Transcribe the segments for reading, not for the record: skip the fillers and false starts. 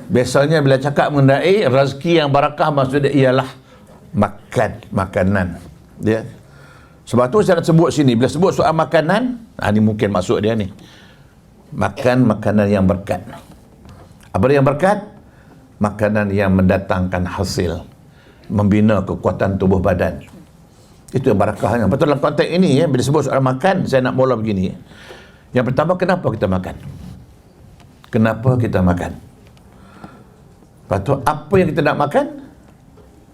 Biasanya bila cakap mengenai rezeki yang barakah, maksudnya ialah makanan. Dia. Sebab tu saya nak sebut sini, bila sebut soal makanan, ni mungkin maksud dia ni. Makan makanan yang berkat. Apa dia yang berkat? Makanan yang mendatangkan hasil, membina kekuatan tubuh badan. Itu yang barakahnya. Betul dalam konteks ini bila sebut soal makan, saya nak mula begini. Yang pertama, kenapa kita makan? Kenapa kita makan? Lepas tu, apa yang kita nak makan?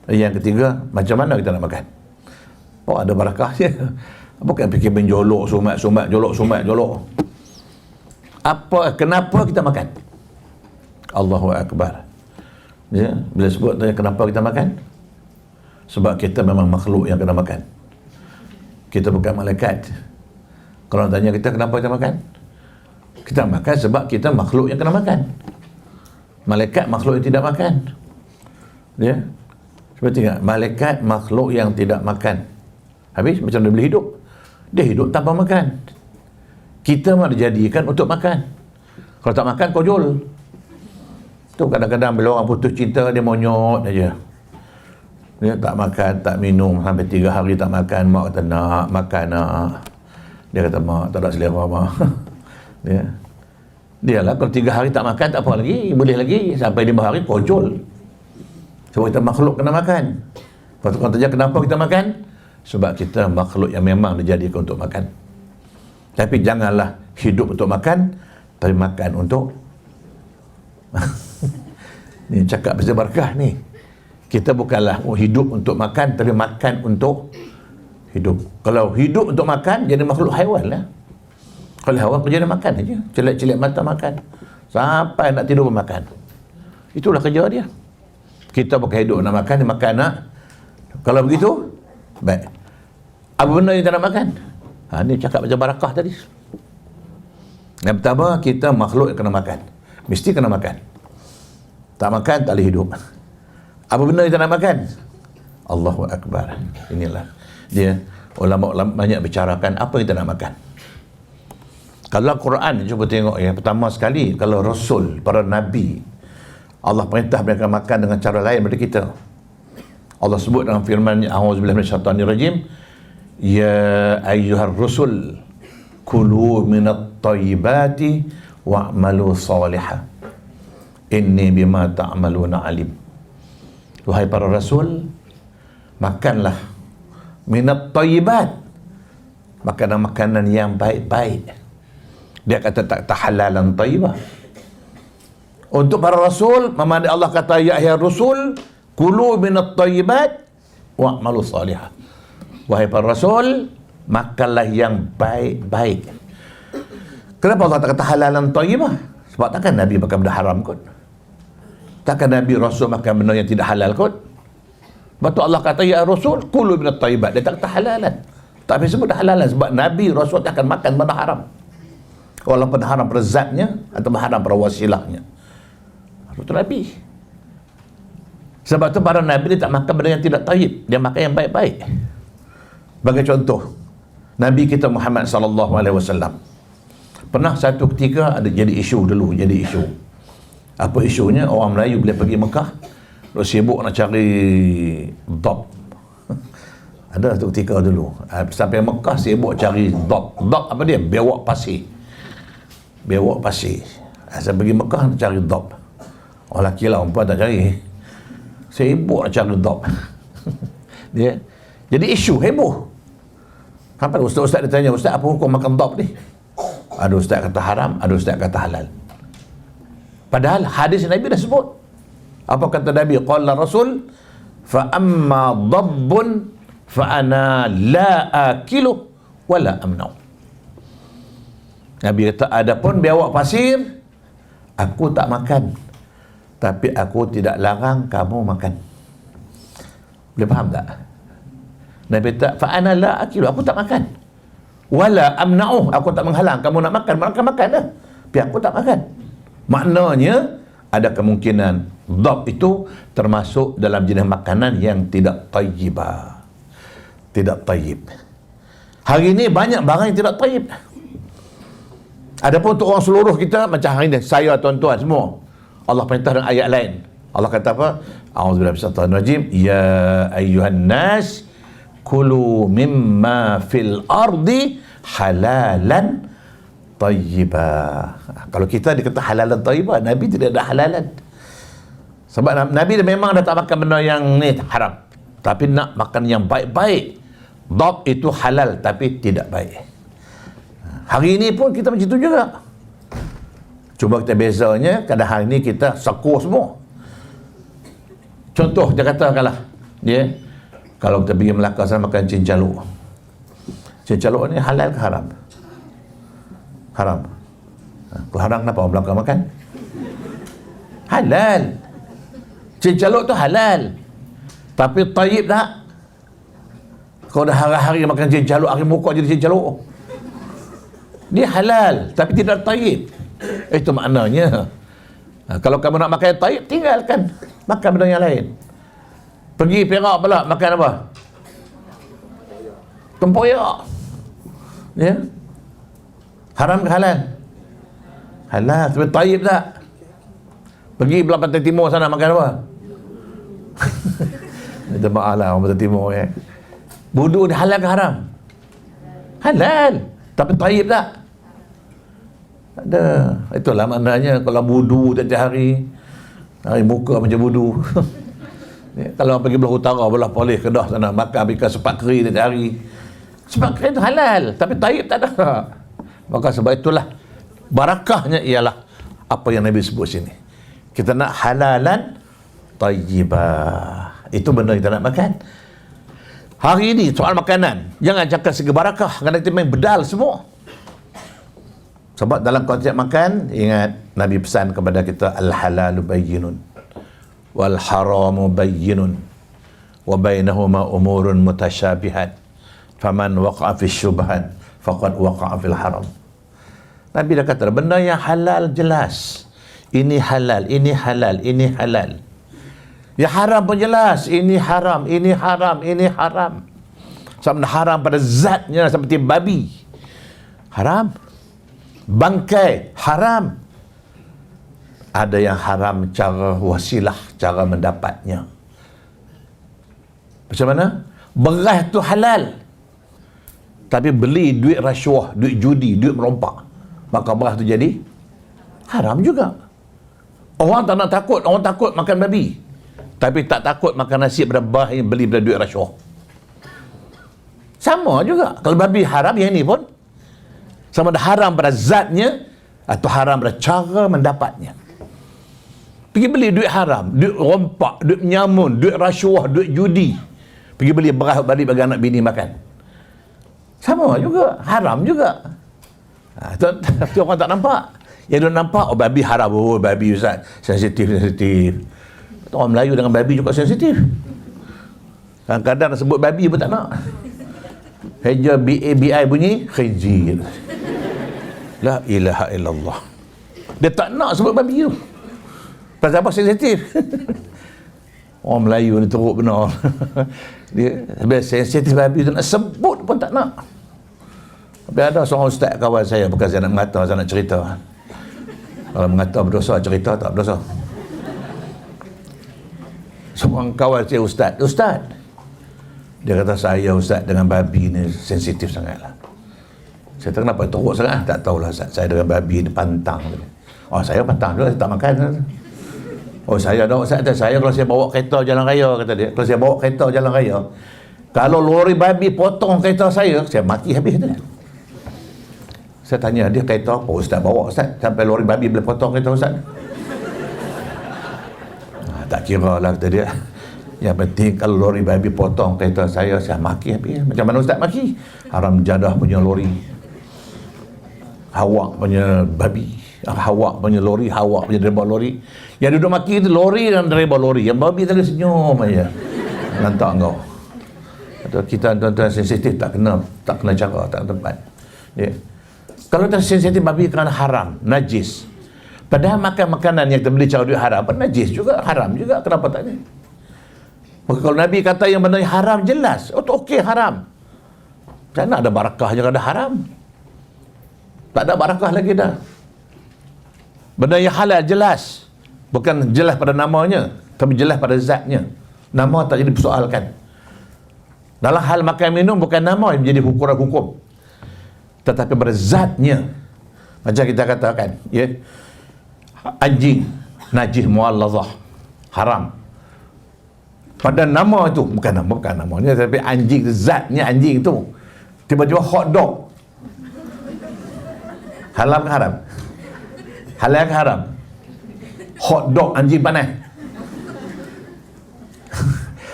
Yang ketiga, macam mana kita nak makan? Oh, ada barakahnya. Bukan fikir menjolok, sumat, jolok. Kenapa kita makan? Allahu Akbar. Ya, bila sebut tanya kenapa kita makan? Sebab kita memang makhluk yang kena makan. Kita bukan malaikat. Kalau tanya kita kenapa kita makan? Kita makan sebab kita makhluk yang kena makan. Malaikat makhluk yang tidak makan. Ya. Seperti tak? Malaikat makhluk yang tidak makan. Habis macam dia boleh hidup? Dia hidup tanpa makan. Kita malah dijadikan untuk makan. Kalau tak makan, kojol. Tu kadang-kadang bila orang putus cinta, dia monyot aja. Dia tak makan, tak minum sampai 3 hari tak makan. Mak kata nak makan nak. Dia kata mak tak ada selera mak. Dia lah kalau 3 hari tak makan tak apa lagi, boleh lagi. Sampai 5 hari kojol. Sebab kita makhluk kena makan. Lepas tu orang tanya kenapa kita makan? Sebab kita makhluk yang memang dijadikan untuk makan. Tapi janganlah hidup untuk makan, tapi makan untuk ni cakap pasal barakah ni. Kita bukanlah hidup untuk makan, tapi makan untuk hidup. Kalau hidup untuk makan, jadi makhluk haiwan lah. Kalau haiwan kerja dia makan aja, celik-celik mata makan sampai nak tidur makan. Itulah kerja dia. Kita bukan hidup nak makan, dia makan nak. Kalau begitu, baik. Apa benda yang tak nak makan? Ni cakap macam barakah tadi. Yang pertama, kita makhluk yang kena makan. Mesti kena makan. Tak makan, tak boleh hidup. Apa benda yang tak nak makan? Allahu Akbar. Inilah dia. Ulama-ulama banyak bicarakan apa yang tak nak makan. Kalau Quran, cuba tengok yang pertama sekali, kalau Rasul, para Nabi, Allah perintah mereka makan dengan cara lain daripada kita. Allah sebut dalam firman-Nya, A'udzubillahi minasyaitonirrajim, ya ayyuhar rusul kulu minat tayyibati wa'malu salihah inni bima ta'maluna alim. Wahai para rasul, makanlah minat tayyibat, makanan-makanan yang baik-baik. Dia kata tak halalan tayyibah. Untuk para rasul, memang Allah kata ya ayyuhar rusul kulu minat tayyibat wa'malu salihah. Wahai para rasul, makanlah yang baik-baik. Kenapa Allah tak kata halalan thayyibah? Sebab takkan Nabi makan benda haram kot. Takkan Nabi Rasul makan benda yang tidak halal kot. Sebab tu Allah kata ya Rasul kulu minat thayyibat. Dia tak kata halalan. Tapi sebut halalan sebab Nabi Rasul tak akan makan benda haram. Walaupun haram pada zatnya atau haram pada wasilahnya. Itu Nabi. Sebab tu para Nabi dia tak makan benda yang tidak thayyib. Dia makan yang baik-baik. Bagi contoh, Nabi kita Muhammad sallallahu alaihi wasallam pernah satu ketika ada jadi isu dulu, jadi isu. Apa isunya? Orang Melayu bila pergi Mekah, dia sibuk nak cari dab. Ada satu ketika dulu, sampai Mekah sibuk cari dab. Dab apa dia? Bewak pasir. Bewak pasir. Saya pergi Mekah nak cari dab. Orang lelaki lah, perempuan tak cari. Sibuk nak cari dab. Dia jadi isu, heboh. Sampai ustaz-ustaz dia tanya, ustaz apa hukum makan dab ni? Ada ustaz kata haram, ada ustaz kata halal. Padahal hadis Nabi dah sebut. Apa kata Nabi? Qala Rasul, fa amma dabbun fa ana la akilu wa la amna'u. Nabi kata, adapun biawak pasir, aku tak makan, tapi aku tidak larang kamu makan. Boleh faham tak? Nabi kata, fa ana la akilu, aku tak makan. Wala amna'u, aku tak menghalang kamu nak makan, makan dah. Tapi aku tak makan. Maknanya ada kemungkinan dab itu termasuk dalam jenis makanan yang tidak tayyibah. Tidak tayyib. Hari ini banyak barang yang tidak tayyib. Adapun untuk orang seluruh kita, macam hari ini saya tuan-tuan semua, Allah perintah dengan ayat lain. Allah kata apa? A'udzubillahi minasyaitonir rajim. Ya ayyuhan nas kulu mimma fil ardi halalan tayyibah. Kalau kita dikata halalan tayyibah, Nabi tidak ada halalan. Sebab Nabi memang dah tak makan benda yang ni haram, tapi nak makan yang baik-baik. Dab itu halal tapi tidak baik. Hari ini pun kita macam tu juga. Cuba kita bezanya, kadang hari ini kita sakur semua. Contoh, dia katakanlah, kalau kita pergi Melaka sana makan cincaluk. Cincaluk ni halal ke haram? Haram. Kalau haram kenapa orang Melaka makan? Halal. Cincaluk tu halal. Tapi tayyib tak? Kau dah hari-hari makan cincaluk, hari muka jadi cincaluk. Dia halal, tapi tidak tayyib. Itu maknanya. Kalau kamu nak makan tayyib, tinggalkan. Makan benda yang lain. Pergi Perak pula, makan apa? Tempoyak. Ya? Haram ke halal? Halal, tapi tayyib tak? Pergi belah Pantai Timur sana, makan apa? Minta maaf lah orang Pantai Timur ya. Wudu dia halal ke haram? Halal. Tapi tayyib tak? Tak ada. Itulah maknanya kalau wudu tiap hari muka macam wudu. Kalau pergi belah utara, belah Perlis, Kedah sana, makan ikan sepat keri tiap hari. Sepat keri itu halal, tapi tayyib tak ada. Maka sebab itulah barakahnya ialah apa yang Nabi sebut sini. Kita nak halalan tayyibah. Itu benda kita nak makan. Hari ini soal makanan, jangan cakap segi barakah, kerana kita main bedal semua. Sebab dalam konteks makan, ingat Nabi pesan kepada kita, al-halalu bayyinun wal haramu bayyinun wa bainahuma umurun mutasyabihat faman waqa'a fi syubhat faqad waqa'a fil haram. Nabi dah kata benda yang halal jelas, ini halal, ini halal, ini halal. Ya haram pun jelas, ini haram, ini haram, ini haram. Sama haram pada zatnya seperti babi, haram. Bangkai, haram. Ada yang haram cara wasilah, cara mendapatnya. Macam mana? Beras tu halal, tapi beli duit rasuah, duit judi, duit merompak, maka beras tu jadi haram juga. Orang tak nak takut, orang takut makan babi, tapi tak takut makan nasi pada beras yang beli pada duit rasuah. Sama juga. Kalau babi haram, yang ini pun sama ada haram pada zatnya atau haram pada cara mendapatnya. Pergi beli duit haram, duit rompak, duit menyamun, duit rasuah, duit judi. Pergi beli beras balik bagi anak bini makan. Sama juga, haram juga. Tapi orang tak nampak. Yang dia nampak, oh babi haram, oh babi Ustaz, sensitif. Orang Melayu dengan babi juga sensitif. Kadang-kadang sebut babi pun tak nak. Heja B-A-B-I bunyi, khinzir. La ilaha illallah. Dia tak nak sebut babi tu. Pasal apa sensitif? Orang Melayu ni teruk benar. Dia sensitif babi tu, nak sebut pun tak nak. Tapi ada seorang ustaz kawan saya, bukan saya nak mengata, saya nak cerita. Kalau mengata berdosa, cerita tak berdosa. Seorang kawan saya Ustaz. Dia kata, saya Ustaz dengan babi ni sensitif sangatlah. Saya kata, kenapa teruk sangat? Tak tahulah Ustaz, saya dengan babi ni pantang. Oh, saya pantang juga, saya tak makan. Oh, saya dah Ustaz, saya kalau saya bawa kereta jalan raya, kata dia, kalau saya bawa kereta jalan raya, kalau lori babi potong kereta saya mati habis dia. Saya tanya dia, kereta apa Ustaz bawa Ustaz sampai lori babi boleh potong kereta Ustaz? Tak kira lah, kata dia. Yang penting kalau lori babi potong kereta saya maki habis. Macam mana Ustaz maki? Haram jadah punya lori, Hawak punya babi, Hawak punya lori, Hawak punya dereba lori. Yang duduk maki itu lori dan dereba lori. Yang babi tadi senyum aja. Lantak kau. Kita tuan-tuan sensitif, tak kena cara, tak kena tempat. Ya. Kalau tak sensitif babi kerana haram, najis. Padahal makan makanan yang kita beli cara duit haram pun najis juga, haram juga. Kenapa tak ni? Maka kalau Nabi kata yang benda yang haram jelas, oh okey haram. Macam mana ada barakahnya kalau ada haram? Tak ada barakah lagi dah. Benda yang halal jelas, Bukan jelas pada namanya, tapi jelas pada zatnya. Nama tak jadi persoalkan. Dalam hal makan minum, bukan nama yang menjadi ukuran hukum, tetapi pada zatnya. Macam kita katakan, ya, anjing najis muallazah, haram. Pada nama itu, bukan namanya, tapi anjing, zatnya anjing itu. Tiba-tiba hot dog, halal ke haram? Halal ke haram? Hot dog anjing panas.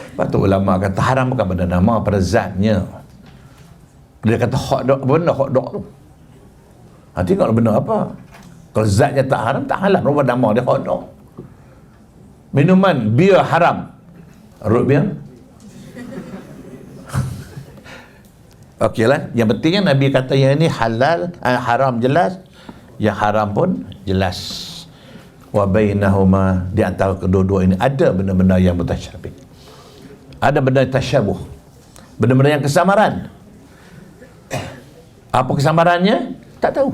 Lepas tu ulama kata haram bukan pada nama, pada zatnya. Dia kata hot dog, benda hot dog tu. Tengok benda apa. Kalau zatnya tak haram, tak halal. Berapa nama dia hot dog. Minuman, bir haram. Root beer. Okeylah. Yang pentingnya Nabi kata yang ini halal, haram jelas. Yang haram pun jelas. Wa bainahuma, di antara kedua-dua ini ada benda-benda yang mutasyabih. Ada benda tasyabuh. Benda-benda yang kesamaran. Apa kesamarannya? Tak tahu.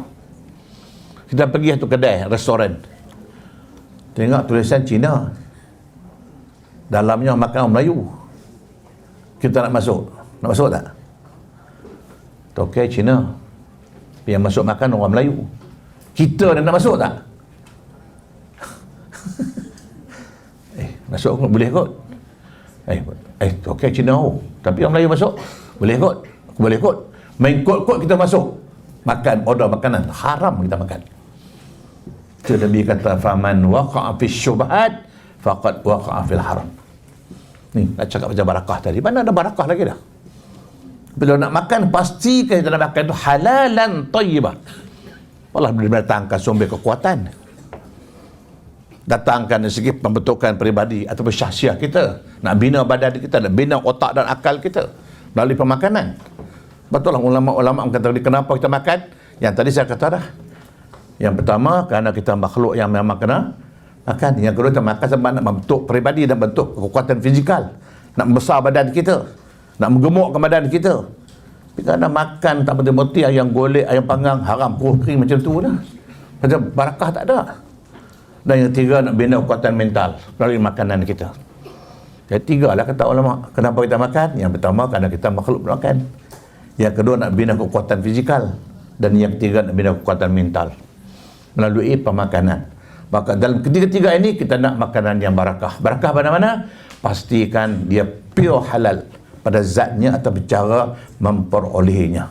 Kita pergi satu kedai, restoran. Tengok tulisan Cina. Dalamnya makan orang Melayu. Kita nak masuk. Nak masuk tak? Tokai Cina. Yang masuk makan orang Melayu. Kita nak masuk tak? Masuk boleh kot. Tokai Cina. Tapi orang Melayu masuk. Boleh kot. Boleh kot. Main kot-kot kita masuk. Makan, order makanan. Haram kita makan. Itu Nabi kata, faman waqa'a fi syubhat faqad waqa'a fil haram. Ni, nak cakap macam barakah tadi. Mana ada barakah lagi dah? Bila nak makan, pastikan kita nak makan itu halalan tayyibah. Allah mendatangkan sumber kekuatan. Datangkan dari segi pembentukan peribadi ataupun syahsiah kita. Nak bina badan kita, nak bina otak dan akal kita melalui pemakanan. Betul lah ulama-ulama kata kenapa kita makan? Yang tadi saya kata dah. Yang pertama, kerana kita makhluk yang memang kena makan. Yang kedua, kita makan sebab nak membentuk peribadi dan bentuk kekuatan fizikal. Nak membesar badan kita. Nak menggemukkan badan kita. Tapi kerana makan tak berhenti-henti, ayam golek, ayam panggang, haram, kuah kering macam tu lah. Macam barakah tak ada. Dan yang tiga, nak bina kekuatan mental melalui makanan kita. Yang tiga lah kata ulama. Kenapa kita makan? Yang pertama, kerana kita makhluk makan. Yang kedua, nak bina kekuatan fizikal. Dan yang ketiga, nak bina kekuatan mental melalui pemakanan. Maka dalam ketiga-tiga ini kita nak makanan yang barakah. Barakah pada mana? Pastikan dia pure halal pada zatnya atau cara memperolehinya.